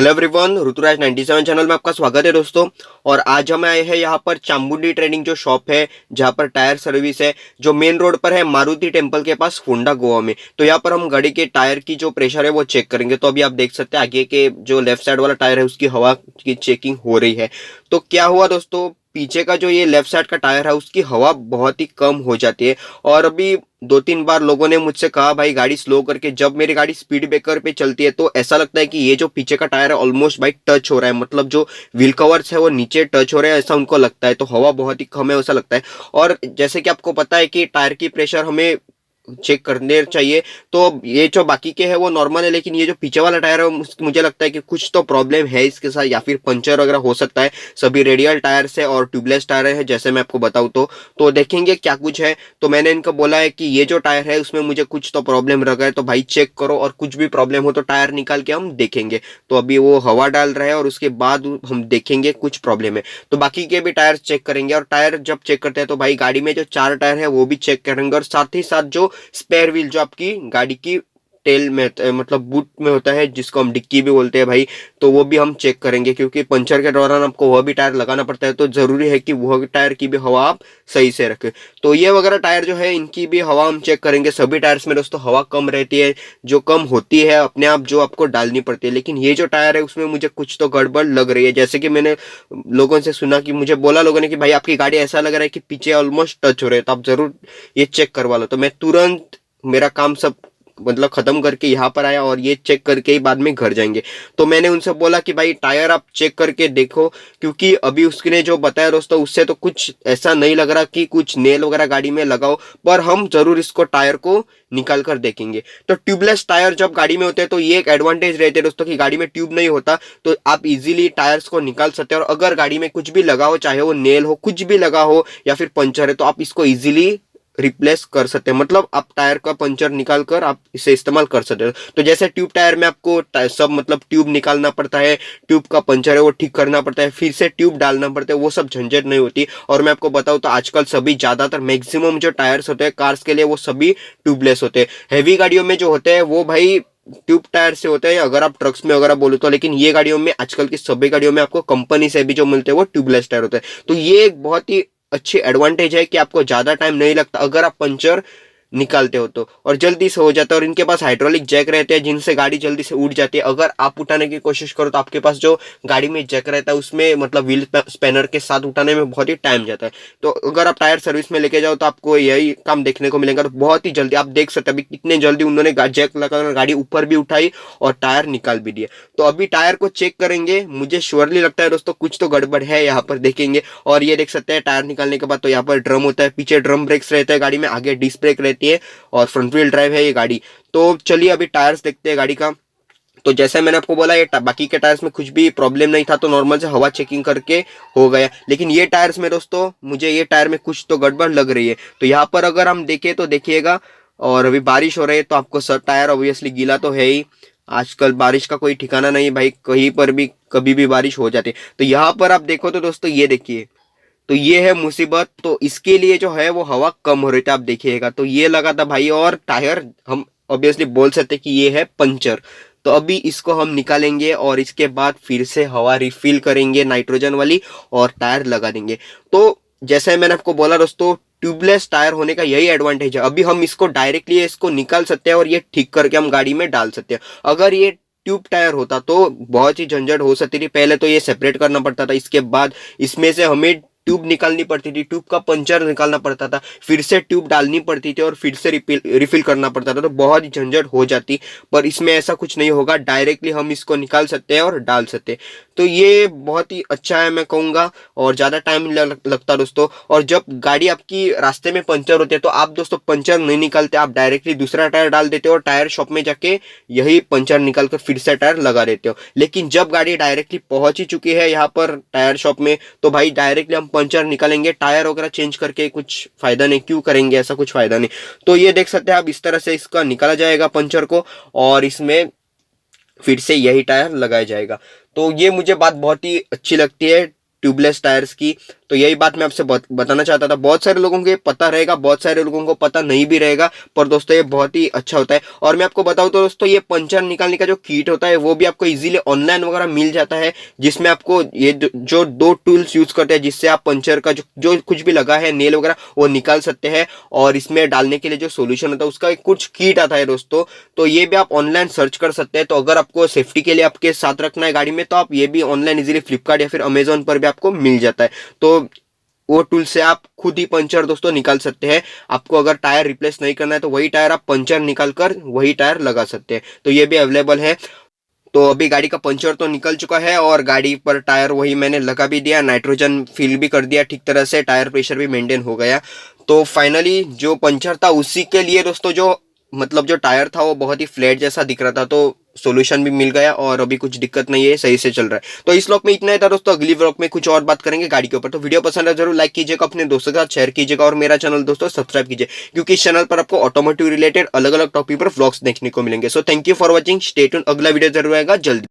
Hello everyone, Rituraj 97 channel में आपका स्वागत है दोस्तों। और आज हम आए हैं यहाँ पर चामुंडी ट्रेडिंग जो शॉप है, जहाँ पर टायर सर्विस है, जो मेन रोड पर है मारुति टेम्पल के पास, होंडा गोवा में। तो यहाँ पर हम गाड़ी के टायर की जो प्रेशर है वो चेक करेंगे। तो अभी आप देख सकते हैं आगे के जो लेफ्ट साइड वाला टायर है उसकी हवा की चेकिंग हो रही है। तो क्या हुआ दोस्तों, पीछे का जो ये लेफ्ट साइड का टायर है उसकी हवा बहुत ही कम हो जाती है। और अभी दो तीन बार लोगों ने मुझसे कहा भाई गाड़ी स्लो करके, जब मेरी गाड़ी स्पीड ब्रेकर पे चलती है तो ऐसा लगता है कि ये जो पीछे का टायर है ऑलमोस्ट भाई टच हो रहा है, मतलब जो व्हील कवर्स है वो नीचे टच हो रहे हैं, ऐसा उनको लगता है। तो हवा बहुत ही कम है ऐसा लगता है। और जैसे कि आपको पता है कि टायर की प्रेशर हमें चेक करने चाहिए। तो ये जो बाकी के है वो नॉर्मल है, लेकिन ये जो पीछे वाला टायर है मुझे लगता है कि कुछ तो प्रॉब्लम है इसके साथ, या फिर पंचर वगैरह हो सकता है। सभी रेडियल टायर से और ट्यूबलेस टायर है, जैसे मैं आपको बताऊं तो देखेंगे क्या कुछ है। तो मैंने इनको बोला है कि ये जो टायर है उसमें मुझे कुछ तो प्रॉब्लम लगा है, तो भाई चेक करो और कुछ भी प्रॉब्लम हो तो टायर निकाल के हम देखेंगे। तो अभी वो हवा डाल रहे हैं और उसके बाद हम देखेंगे कुछ प्रॉब्लम है तो बाकी के भी टायर चेक करेंगे। और टायर जब चेक करते हैं तो भाई गाड़ी में जो चार टायर है वो भी चेक करेंगे, और साथ ही साथ जो स्पेयर व्हील जो आपकी गाड़ी की टेल में मतलब बूट में होता है, जिसको हम डिक्की भी बोलते हैं भाई, तो वो भी हम चेक करेंगे। क्योंकि पंचर के दौरान आपको वह भी टायर लगाना पड़ता है, तो जरूरी है कि वह टायर की भी हवा आप सही से रखें। तो ये वगैरह टायर जो है इनकी भी हवा हम चेक करेंगे। सभी टायर्स में दोस्तों हवा कम रहती है, जो कम होती है अपने आप, जो आपको डालनी पड़ती है। लेकिन ये जो टायर है उसमें मुझे कुछ तो गड़बड़ लग रही है। जैसे कि मैंने लोगों से सुना कि मुझे बोला लोगों ने कि भाई आपकी गाड़ी ऐसा लग रहा है कि पीछे ऑलमोस्ट टच हो रहे हैं, तो आप जरूर ये चेक करवा लो। तो मैं तुरंत मेरा काम सब मतलब खत्म करके यहाँ पर आया और ये चेक करके ही बाद में घर जाएंगे। तो मैंने उनसे बोला कि भाई टायर आप चेक करके देखो, क्योंकि अभी उसने जो बताया दोस्तों उससे तो कुछ ऐसा नहीं लग रहा कि कुछ नेल वगैरह गाड़ी में लगाओ, पर हम जरूर इसको टायर को निकाल कर देखेंगे। तो ट्यूबलेस टायर जब गाड़ी में होते हैं तो ये एक एडवांटेज रहते हैं दोस्तों कि गाड़ी में ट्यूब नहीं होता, तो आप इजीली टायर्स को निकाल सकते हैं। और अगर गाड़ी में कुछ भी लगा हो, चाहे वो नेल हो, कुछ भी लगा हो या फिर पंचर है, तो आप इसको इजीली रिप्लेस कर सकते हैं। मतलब आप टायर का पंचर निकाल कर आप इसे इस्तेमाल कर सकते हो। तो जैसे ट्यूब टायर में आपको सब मतलब ट्यूब निकालना पड़ता है, ट्यूब का पंचर है वो ठीक करना पड़ता है, फिर से ट्यूब डालना पड़ता है, वो सब झंझट नहीं होती। और मैं आपको बताऊं तो आजकल सभी ज्यादातर मैक्सिमम जो टायर्स होते हैं कार्स के लिए वो सभी ट्यूबलेस होते हैं। हैवी गाड़ियों में जो होते हैं वो भाई ट्यूब टायर से होते हैं, अगर आप ट्रक्स में वगैरह बोलो तो। लेकिन ये गाड़ियों में, आजकल की सभी गाड़ियों में आपको कंपनी से भी जो मिलते हैं वो ट्यूबलेस टायर होते हैं। तो ये एक बहुत ही अच्छी एडवांटेज है कि आपको ज्यादा टाइम नहीं लगता अगर आप पंचर निकालते हो तो, और जल्दी से हो जाता है। और इनके पास हाइड्रोलिक जैक रहते हैं जिनसे गाड़ी जल्दी से उड़ जाती है। अगर आप उठाने की कोशिश करो तो आपके पास जो गाड़ी में जैक रहता है उसमें मतलब व्हील स्पैनर के साथ उठाने में बहुत ही टाइम जाता है। तो अगर आप टायर सर्विस में लेके जाओ तो आपको यही काम देखने को मिलेगा। तो बहुत ही जल्दी आप देख सकते हैं अभी कितने जल्दी उन्होंने जैक लगाकर गाड़ी ऊपर भी उठाई और टायर निकाल भी दिया। तो अभी टायर को चेक करेंगे, मुझे श्योरली लगता है दोस्तों कुछ तो गड़बड़ है, यहाँ पर देखेंगे। और ये देख सकते हैं टायर निकालने के बाद तो यहाँ पर ड्रम होता है, पीछे ड्रम ब्रेक्स रहते हैं गाड़ी में, आगे डिस्क ब्रेक रहती है और फ्रंट व्हील ड्राइव है ये गाड़ी। तो चलिए अभी टायर्स देखते हैं गाड़ी का। तो जैसे मैंने आपको बोला ये बाकी के टायर्स में कुछ भी प्रॉब्लम नहीं था, तो नॉर्मल से हवा चेकिंग करके हो गया। लेकिन ये टायर्स में दोस्तों मुझे ये टायर में कुछ तो गड़बड़ लग रही है। तो यहाँ पर अगर हम देखें तो देखिएगा, और अभी बारिश हो रही है तो आपको सब टायर ऑब्वियसली गीला तो है ही। आजकल बारिश का कोई ठिकाना नहीं भाई, कहीं पर भी कभी भी बारिश हो जाती है। तो यहाँ पर आप देखो तो दोस्तों ये देखिए, तो ये है मुसीबत। तो इसके लिए जो है वो हवा कम हो रही थी, आप देखिएगा। तो ये लगा था भाई, और टायर हम ऑब्वियसली बोल सकते कि ये है पंचर। तो अभी इसको हम निकालेंगे और इसके बाद फिर से हवा रिफिल करेंगे नाइट्रोजन वाली और टायर लगा देंगे। तो जैसे मैंने आपको बोला दोस्तों, ट्यूबलेस टायर होने का यही एडवांटेज है। अभी हम इसको डायरेक्टली इसको निकाल सकते हैं और ये ठीक करके हम गाड़ी में डाल सकते हैं। अगर ये ट्यूब टायर होता तो बहुत ही झंझट हो सकती थी। पहले तो ये सेपरेट करना पड़ता था, इसके बाद इसमें से हमें ट्यूब निकालनी पड़ती थी, ट्यूब का पंचर निकालना पड़ता था, फिर से ट्यूब डालनी पड़ती थी और फिर से रिफिल करना पड़ता था, तो बहुत ही झंझट हो जाती। पर इसमें ऐसा कुछ नहीं होगा, डायरेक्टली हम इसको निकाल सकते हैं और डाल सकते हैं। तो ये बहुत ही अच्छा है मैं कहूँगा, और ज़्यादा टाइम लगता दोस्तों। और जब गाड़ी आपकी रास्ते में पंचर होती है तो आप दोस्तों पंचर नहीं निकालते, आप डायरेक्टली दूसरा टायर डाल देते हो और टायर शॉप में जाके यही पंचर निकाल कर फिर से टायर लगा देते हो। लेकिन जब गाड़ी डायरेक्टली पहुंच ही चुकी है यहाँ पर टायर शॉप में, तो भाई डायरेक्टली हम पंचर निकालेंगे, टायर वगैरह चेंज करके कुछ फायदा नहीं। क्यों करेंगे ऐसा, कुछ फायदा नहीं। तो ये देख सकते हैं आप, इस तरह से इसका निकाला जाएगा पंचर को और इसमें फिर से यही टायर लगाया जाएगा। तो ये मुझे बात बहुत ही अच्छी लगती है ट्यूबलेस टायर्स की। तो यही बात मैं आपसे बताना चाहता था। बहुत सारे लोगों को ये पता रहेगा, बहुत सारे लोगों को पता नहीं भी रहेगा, पर दोस्तों ये बहुत ही अच्छा होता है। और मैं आपको बताऊं तो दोस्तों, ये पंचर निकालने का जो किट होता है वो भी आपको इजीली ऑनलाइन वगैरह मिल जाता है, जिसमें आपको ये जो दो टूल्स यूज करते हैं जिससे आप पंचर का जो कुछ भी लगा है नेल वगैरह वो निकाल सकते हैं। और इसमें डालने के लिए जो सोल्यूशन होता है उसका एक कुछ किट आता है दोस्तों, तो ये भी आप ऑनलाइन सर्च कर सकते हैं। तो अगर आपको सेफ्टी के लिए आपके साथ रखना है गाड़ी में, तो आप ये भी ऑनलाइन इजीली फ्लिपकार्ट या फिर अमेजोन पर भी आपको मिल जाता है। तो वो टूल से आप खुद ही पंचर दोस्तों निकाल सकते हैं। आपको अगर टायर रिप्लेस नहीं करना है तो वही टायर आप पंचर निकाल कर वही टायर लगा सकते हैं। तो ये भी अवेलेबल है। तो अभी गाड़ी का पंचर तो निकल चुका है और गाड़ी पर टायर वही मैंने लगा भी दिया, नाइट्रोजन फिल भी कर दिया ठीक तरह से, टायर प्रेशर भी मेंटेन हो गया। तो फाइनली जो पंचर था उसी के लिए दोस्तों जो टायर था वो बहुत ही फ्लैट जैसा दिख रहा था, तो सॉल्यूशन भी मिल गया और अभी कुछ दिक्कत नहीं है, सही से चल रहा है। तो इस व्लॉग में इतना ही था दोस्तों। अगली व्लॉग में कुछ और बात करेंगे गाड़ी के ऊपर। तो वीडियो पसंद है जरूर लाइक कीजिएगा, अपने दोस्तों के साथ शेयर कीजिएगा और मेरा चैनल दोस्तों सब्सक्राइब कीजिए, क्योंकि इस चैनल पर आपको ऑटोमोटिव रिलेटेड अलग अलग टॉपिक पर व्लॉग्स देखने को मिलेंगे। So thank you for watching, stay tuned, अगला वीडियो जरूर आएगा जल्दी।